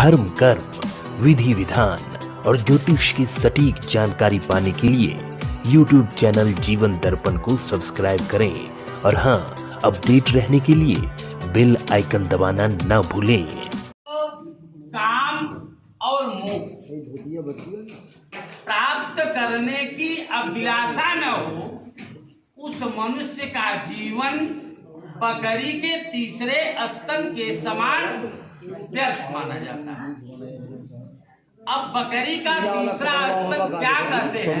धर्म, कर्म, विधि विधान और ज्योतिष की सटीक जानकारी पाने के लिए YouTube चैनल जीवन दर्पण को सब्सक्राइब करें और हाँ, अपडेट रहने के लिए बेल आइकन दबाना ना भूलें। काम और मोक्ष प्राप्त करने की अभिलाषा न हो उस मनुष्य का जीवन बकरी के तीसरे स्तन के समान व्यर्थ माना जाता है। अब बकरी का तीसरा स्तन क्या कहते हैं?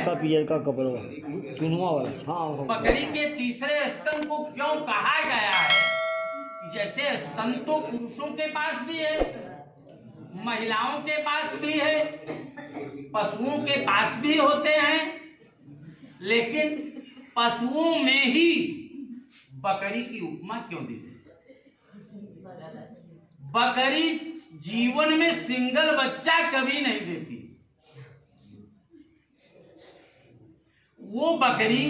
बकरी के तीसरे स्तन को क्यों कहा गया है? जैसे स्तन तो पुरुषों के पास भी है, महिलाओं के पास भी है, पशुओं के पास भी होते हैं, लेकिन पशुओं में ही बकरी की उपमा क्यों दी गई? बकरी जीवन में सिंगल बच्चा कभी नहीं देती। वो बकरी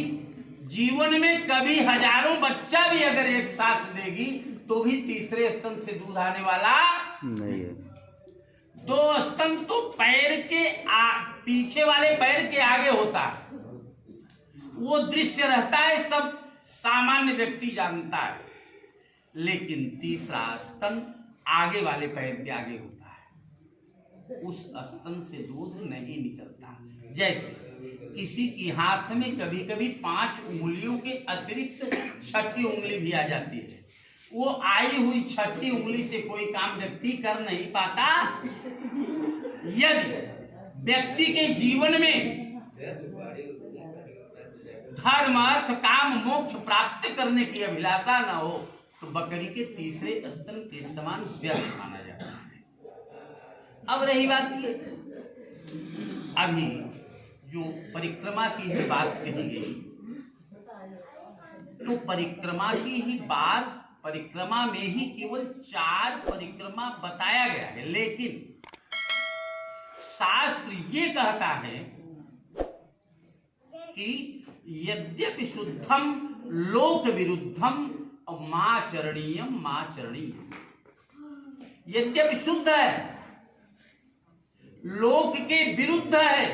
जीवन में कभी हजारों बच्चा भी अगर एक साथ देगी तो भी तीसरे स्तन से दूध आने वाला नहीं है। दो स्तन तो पैर के पीछे वाले पैर के आगे होता है, वो दृश्य रहता है, सब सामान्य व्यक्ति जानता है, लेकिन तीसरा स्तन आगे वाले पैर के आगे होता है, उस स्तन से दूध नहीं निकलता। जैसे किसी की हाथ में कभी कभी 5 उंगलियों के अतिरिक्त छठी उंगली भी आ जाती है, वो आई हुई छठी उंगली से कोई काम व्यक्ति कर नहीं पाता। यदि व्यक्ति के जीवन में धर्म, अर्थ, काम, मोक्ष प्राप्त करने की अभिलाषा न हो तो बकरी के तीसरे स्तन के समान व्यर्थ माना जाता है। अब रही बात ये, अभी जो परिक्रमा की ही बात कही गई, तो परिक्रमा की ही बात, परिक्रमा में ही केवल 4 परिक्रमा बताया गया है, लेकिन शास्त्र ये कहता है कि यद्यपि शुद्धम लोक विरुद्धम माचरणीयम माचरणीयम, यद्यपि शुद्ध है, लोक के विरुद्ध है,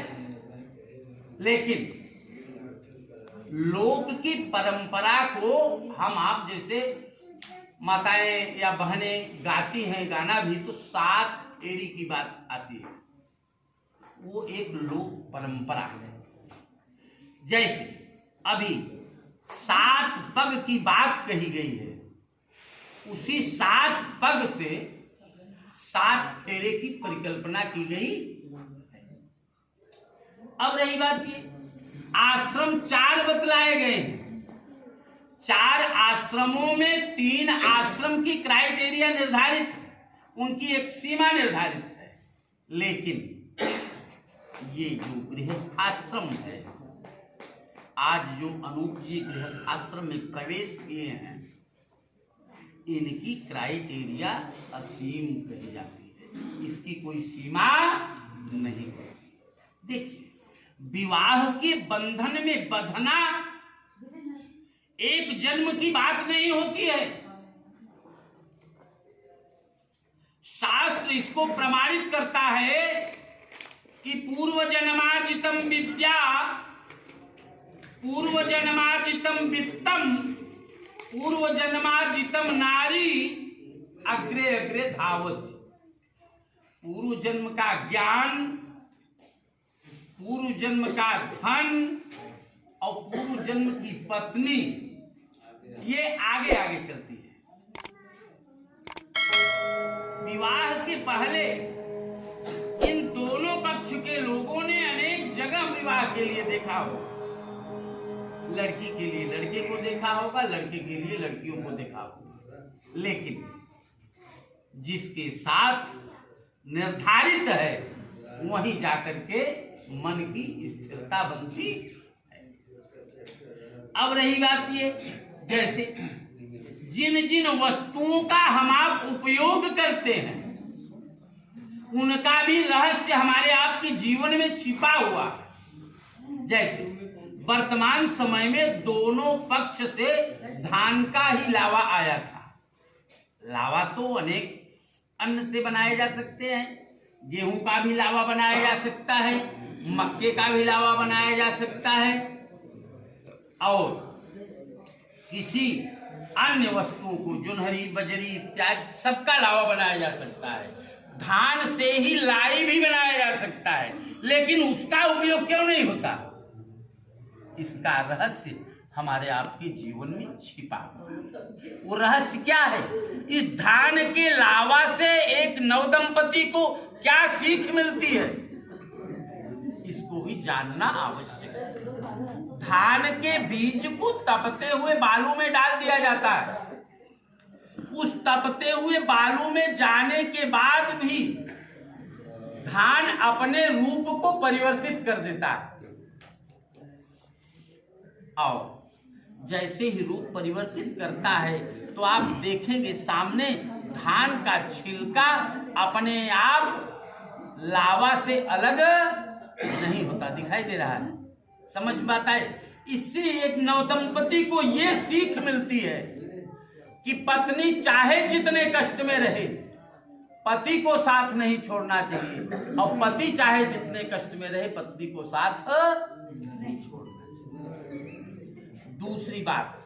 लेकिन लोक की परंपरा को हम आप जैसे माताएं या बहनें गाती हैं गाना भी, तो 7 एड़ी की बात आती है, वो एक लोक परंपरा है। जैसे अभी 7 पग की बात कही गई है, उसी 7 पग से 7 फेरे की परिकल्पना की गई। अब रही बात ये, आश्रम 4 बतलाए गए हैं, 4 आश्रमों में 3 आश्रम की क्राइटेरिया निर्धारित है, उनकी एक सीमा निर्धारित है, लेकिन ये जो गृहस्थाश्रम है, आज जो अनूप जी गृहस्थाश्रम में प्रवेश किए हैं, इनकी क्राइटेरिया असीम कही जाती है, इसकी कोई सीमा नहीं है। देखिए, विवाह के बंधन में बंधना एक जन्म की बात नहीं होती है। शास्त्र इसको प्रमाणित करता है कि पूर्व जन्मार्जितम विद्या, पूर्व जन्मार्जितम वित्तम, पूर्व जन्मार्जितम नारी अग्रे अग्रे धावति। पूर्व जन्म का ज्ञान, पूर्व जन्म का धन और पूर्व जन्म की पत्नी, ये आगे आगे चलती है। विवाह के पहले इन दोनों पक्ष के लोगों ने अनेक जगह विवाह के लिए देखा होगा। लड़की के लिए लड़के को देखा होगा, लड़के के लिए लड़कियों को देखा होगा, लेकिन जिसके साथ निर्धारित है वहीं जाकर के मन की स्थिरता बनती है। अब रही बात ये, जैसे जिन जिन वस्तुओं का हम आप उपयोग करते हैं, उनका भी रहस्य हमारे आपके जीवन में छिपा हुआ है। जैसे वर्तमान समय में दोनों पक्ष से धान का ही लावा आया था। लावा तो अनेक अन्न से बनाए जा सकते हैं, गेहूं का भी लावा बनाया जा सकता है, मक्के का भी लावा बनाया जा सकता है और किसी अन्य वस्तुओं को जुनहरी बजरी इत्यादि सबका लावा बनाया जा सकता है। धान से ही लाई भी बनाया जा सकता है, लेकिन उसका उपयोग क्यों नहीं होता? इसका रहस्य हमारे आपके जीवन में छिपा है। वो रहस्य क्या है? इस धान के लावा से एक नवदंपति को क्या सीख मिलती है, इसको भी जानना आवश्यक है। धान के बीज को तपते हुए बालू में डाल दिया जाता है। उस तपते हुए बालू में जाने के बाद भी धान अपने रूप को परिवर्तित कर देता है और जैसे ही रूप परिवर्तित करता है तो आप देखेंगे सामने धान का छिलका अपने आप लावा से अलग नहीं होता, दिखाई दे रहा है। समझ में आता है? इससे एक नवदंपति को यह सीख मिलती है कि पत्नी चाहे जितने कष्ट में रहे, पति को साथ नहीं छोड़ना चाहिए और पति चाहे जितने कष्ट में रहे, पत्नी को साथ नहीं छोड़ना चाहिए। दूसरी बात,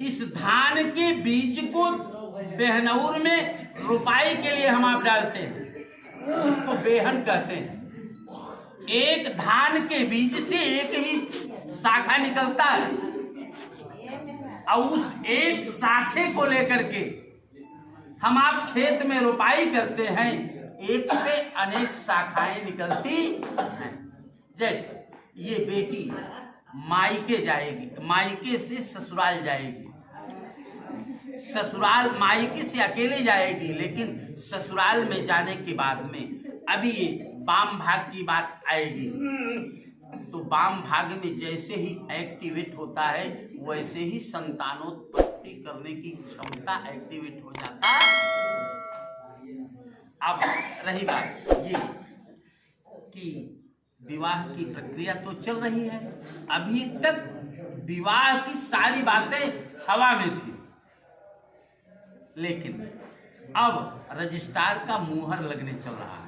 इस धान के बीज को बेहनौर में रुपाई के लिए हम आप डालते हैं, इसको बेहन कहते हैं। एक धान के बीज से एक ही शाखा निकलता है और उस एक शाखे को लेकर के हम आप खेत में रोपाई करते हैं, एक से अनेक शाखाएं निकलती हैं। जैसे ये बेटी मायके जाएगी, मायके से ससुराल जाएगी, ससुराल मायके से अकेले जाएगी, लेकिन ससुराल में जाने के बाद में अभी ये वाम भाग की बात आएगी तो वाम भाग में जैसे ही एक्टिवेट होता है वैसे ही संतानोत्पत्ति करने की क्षमता एक्टिवेट हो जाता है। अब रही बात ये कि विवाह की प्रक्रिया तो चल रही है, अभी तक विवाह की सारी बातें हवा में थी, लेकिन अब रजिस्ट्रार का मुहर लगने चल रहा है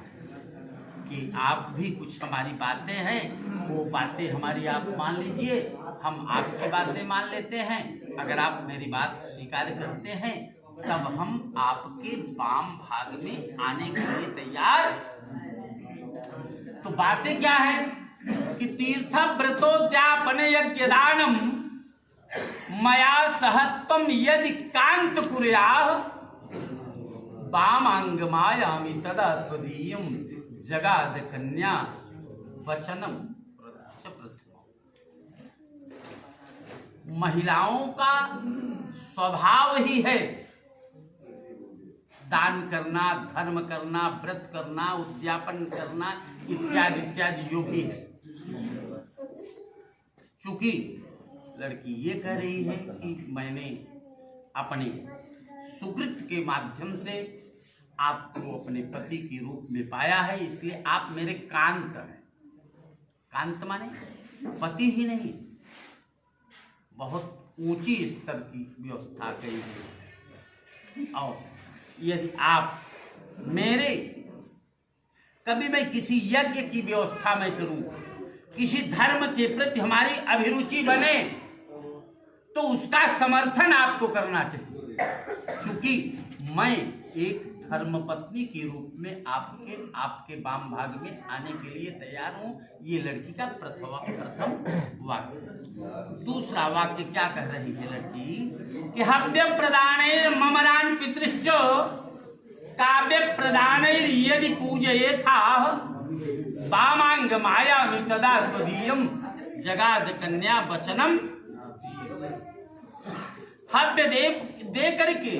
कि आप भी कुछ हमारी बातें हैं, वो बातें हमारी आप मान लीजिए, हम आपकी बातें मान लेते हैं। अगर आप मेरी बात स्वीकार करते हैं तब हम आपके वाम भाग में आने के लिए तैयार। तो बातें क्या है कि तीर्थ व्रतोद्यापन यज्ञ दानम मया सहत्वम यदि कांत कुर्याः वामांग मायामि तदा त्वदीयं जगाद कन्या वचनम। महिलाओं का स्वभाव ही है दान करना, धर्म करना, व्रत करना, उद्यापन करना इत्यादि इत्यादि जो भी है। चूंकि लड़की ये कह रही है कि मैंने अपने सुकृत के माध्यम से आपको अपने पति के रूप में पाया है, इसलिए आप मेरे कांत हैं। कांत माने पति ही नहीं, बहुत ऊंची स्तर की व्यवस्था कही है। और यदि आप मेरे कभी मैं किसी यज्ञ की व्यवस्था में करूं, किसी धर्म के प्रति हमारी अभिरुचि बने, तो उसका समर्थन आपको करना चाहिए। क्योंकि मैं एक धर्मपत्नी के रूप में आपके वाम भाग में आने के लिए तैयार हूं। ये लड़की का प्रथम वाक्य। दूसरा वाक्य क्या कह रही है लड़की कि हव्य प्रदानैर ममरान पितृश्च काव्य प्रदानैर यदि पूजयेथा वामांग मायामि तदा त्वदीयं जगाद कन्या वचनम। हव्य दे करके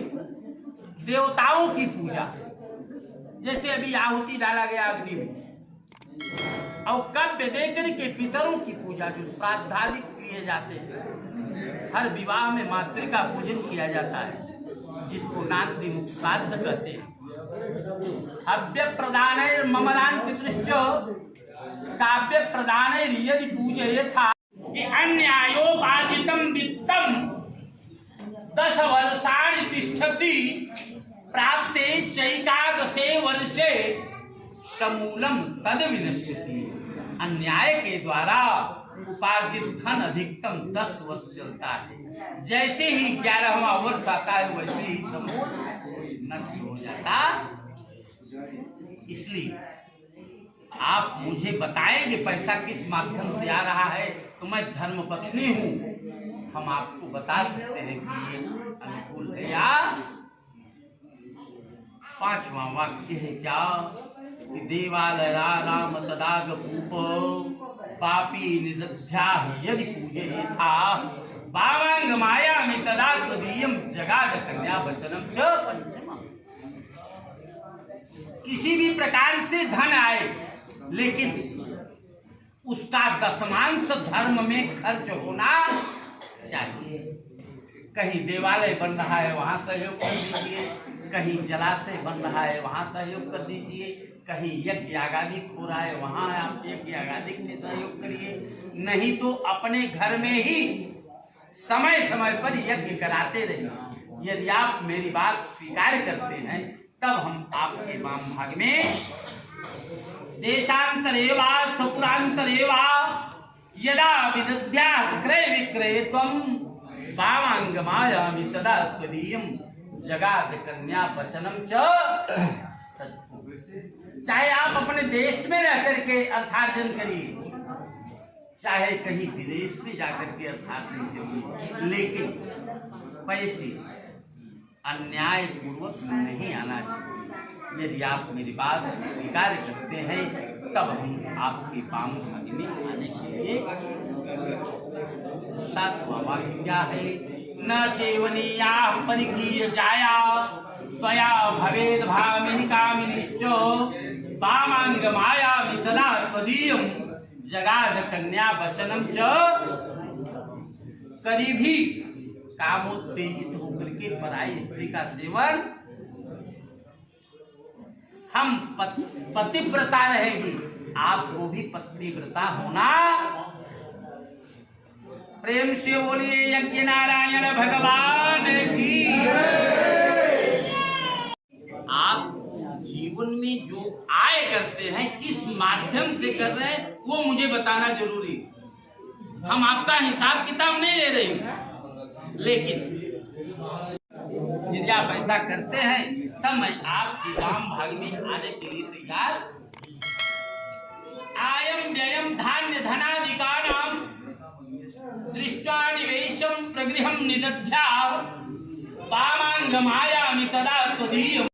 देवताओं की पूजा, जैसे अभी आहुति डाला गया अग्नि में, और काव्य दे करके पितरों की पूजा, जो श्राद्धादि किए जाते हैं। हर विवाह में मातृका पूजन किया जाता है, जिसको नांदी मुख श्राद्ध कहते हैं। हव्य प्रदानैर ममरान पितृश्च काव्य प्रदानैर यदि पूजयेथा अन्यायोपादितं वित्तम 10 वर्षाणि तिष्ठति प्राप्ते चैकादशे वर्षे समूलम तद विनश्यति। अन्याय के द्वारा उपार्जित धन अधिकतम 10 वर्ष चलता है। जैसे ही 11वां वर्ष आता है वैसे ही समूल नष्ट हो जाता। इसलिए आप मुझे बताएंगे पैसा किस माध्यम से आ रहा है, तो मैं धर्म पत्नी हूँ, हम आपको बता सकते हैं कि ये अनुकूल है या। 5वां वाक्य है क्या कि देवालय राम तदाग पूप पापी निदध्या यदि पूजे था बावांग माया में तदा त्वदीयम जगाद कन्या वचनम च पंचमा। किसी भी प्रकार से धन आए लेकिन उसका दशमांश धर्म में खर्च होना चाहिए। कहीं देवालय बन रहा है वहां सहयोग कर दीजिए, कहीं जलाशय बन रहा है वहां सहयोग कर दीजिए, कहीं यज्ञ यागादि हो रहा है वहां आप यज्ञ यागादि में सहयोग करिए। नहीं तो अपने घर में ही समय समय पर यज्ञ कराते रहिए। यदि आप मेरी बात स्वीकार करते हैं तब हम आपके वाम भाग में देशांतरे वा स्वपुरांतरे वा यदा विदध्या क्रय विक्रय त्वं वामांग मायामि तदा त्वदीयं जगाद कन्या वचनम च। चाहे आप अपने देश में रह करके अर्थार्जन करिए, चाहे कहीं विदेश में जाकर के अर्थार्जन करिए, लेकिन पैसे अन्याय पूर्वक नहीं आना चाहिए। यदि आप मेरी बात स्वीकार करते हैं तब हम आपके वाम भाग में आने के लिए। 7वां वाक्य क्या है? न सेवनीया परिकीय जाया त्वया भवेद भामिनी कामिनिश्च वामांग मायामि तदा त्वदीयं जगाद कन्या वचनम च। कभी भी कामोत्तेजित होकर के पराई स्त्री का सेवन, हम पतिव्रता रहेगी, आपको भी पतिव्रता होना। प्रेम से बोलिए यज्ञ नारायण भगवान की। आप जीवन में जो आय करते हैं किस माध्यम से कर रहे हैं वो मुझे बताना जरूरी है। हम आपका हिसाब किताब नहीं ले रहे, लेकिन यदि आप ऐसा करते हैं तब मैं आपके वाम भाग में आने के लिए तैयार। आयम व्ययम धान्य धनादिकानाम दृष्ट्वा निवेशम प्रगृहम निदध्या वामांग मायामि तदा त्वदीयम्